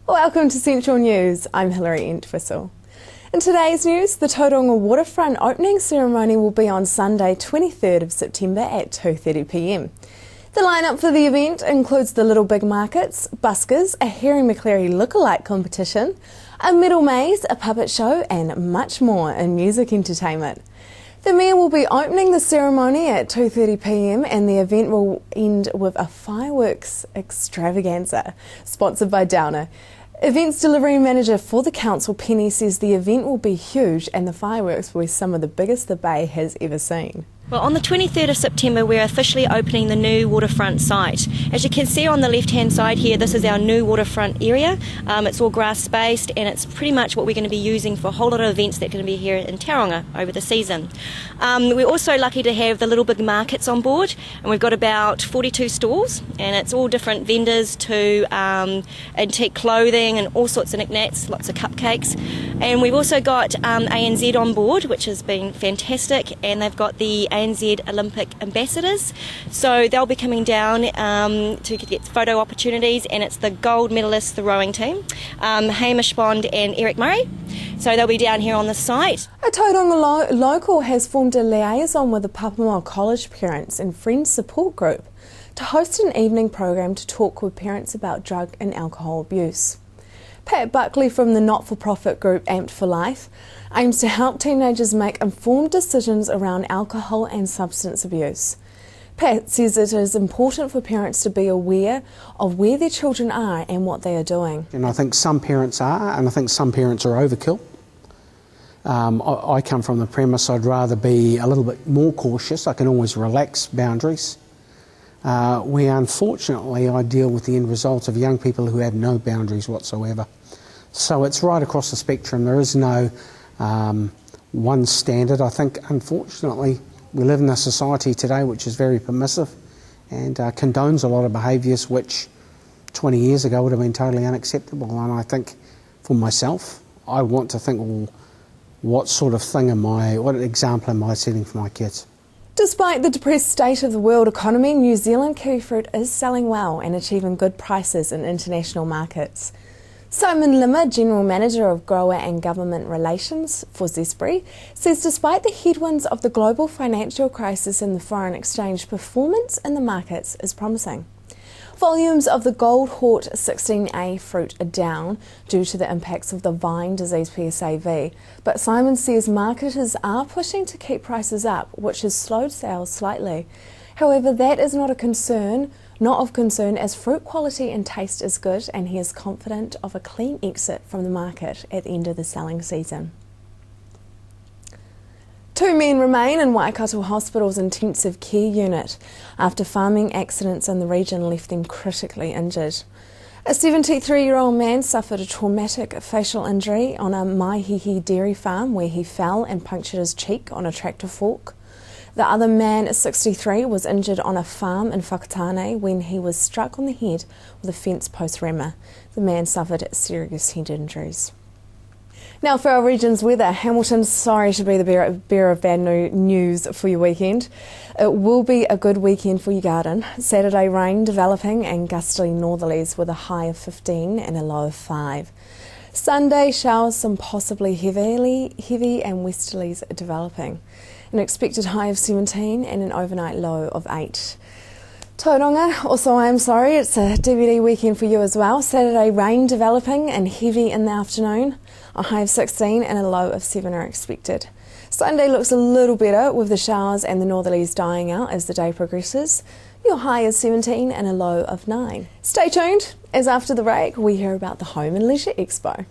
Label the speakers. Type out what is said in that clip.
Speaker 1: Welcome to Central News. I'm Hilary Entwistle. In today's news, the Tauranga Waterfront opening ceremony will be on Sunday 23rd of September at 2:30 p.m. The lineup for the event includes the Little Big Markets, buskers, a Harry McCleary lookalike competition, a medal maze, a puppet show and much more in music entertainment. The Mayor will be opening the ceremony at 2:30 p.m. and the event will end with a fireworks extravaganza, sponsored by Downer. Events delivery manager for the council, Penny, says the event will be huge and the fireworks will be some of the biggest the Bay has ever seen.
Speaker 2: Well, on the 23rd of September, we're officially opening the new waterfront site. As you can see on the left-hand side here, this is our new waterfront area. It's all grass-based and it's pretty much what we're going to be using for a whole lot of events that are going to be here in Tauranga over the season. We're also lucky to have the Little Big Markets on board, and we've got about 42 stalls, and it's all different vendors to antique clothing and all sorts of knickknacks, lots of cupcakes. And we've also got ANZ on board, which has been fantastic, and they've got the ANZ Olympic ambassadors, so they'll be coming down to get photo opportunities, and it's the gold medalists, the rowing team, Hamish Bond and Eric Murray, so they'll be down here on the site.
Speaker 1: A Tauranga local has formed a liaison with the Papamoa College Parents and Friends Support Group to host an evening program to talk with parents about drug and alcohol abuse. Pat Buckley from the not-for-profit group Amped for Life aims to help teenagers make informed decisions around alcohol and substance abuse. Pat says it is important for parents to be aware of where their children are and what they are doing.
Speaker 3: And I think some parents are, and I think some parents are overkill. I come from the premise I'd rather be a little bit more cautious. I can always relax boundaries. Where unfortunately I deal with the end result of young people who have no boundaries whatsoever. So it's right across the spectrum. There is no one standard. I think unfortunately we live in a society today which is very permissive and condones a lot of behaviours which 20 years ago would have been totally unacceptable. And I think for myself, I want to think, well, what sort of thing what example am I setting for my kids?
Speaker 1: Despite the depressed state of the world economy, New Zealand kiwifruit is selling well and achieving good prices in international markets. Simon Limmer, General Manager of Grower and Government Relations for Zespri, says despite the headwinds of the global financial crisis and the foreign exchange, performance in the markets is promising. Volumes of the Gold Hort 16A fruit are down due to the impacts of the vine disease PSAV, but Simon says marketers are pushing to keep prices up, which has slowed sales slightly. However, that is not of concern as fruit quality and taste is good, and he is confident of a clean exit from the market at the end of the selling season. 2 men remain in Waikato Hospital's intensive care unit after farming accidents in the region left them critically injured. A 73-year-old man suffered a traumatic facial injury on a Maihihi dairy farm where he fell and punctured his cheek on a tractor fork. The other man, 63, was injured on a farm in Whakatane when he was struck on the head with a fence post rammer. The man suffered serious head injuries. Now for our region's weather, Hamilton, sorry to be the bearer of bad news for your weekend. It will be a good weekend for your garden. Saturday rain developing and gusty northerlies with a high of 15 and a low of 5. Sunday showers, some possibly heavy and westerlies developing. An expected high of 17 and an overnight low of 8. Tauranga, also I am sorry, it's a DVD weekend for you as well. Saturday rain developing and heavy in the afternoon. A high of 16 and a low of 7 are expected. Sunday looks a little better with the showers and the northerlies dying out as the day progresses. Your high is 17 and a low of 9. Stay tuned as after the break we hear about the Home and Leisure Expo.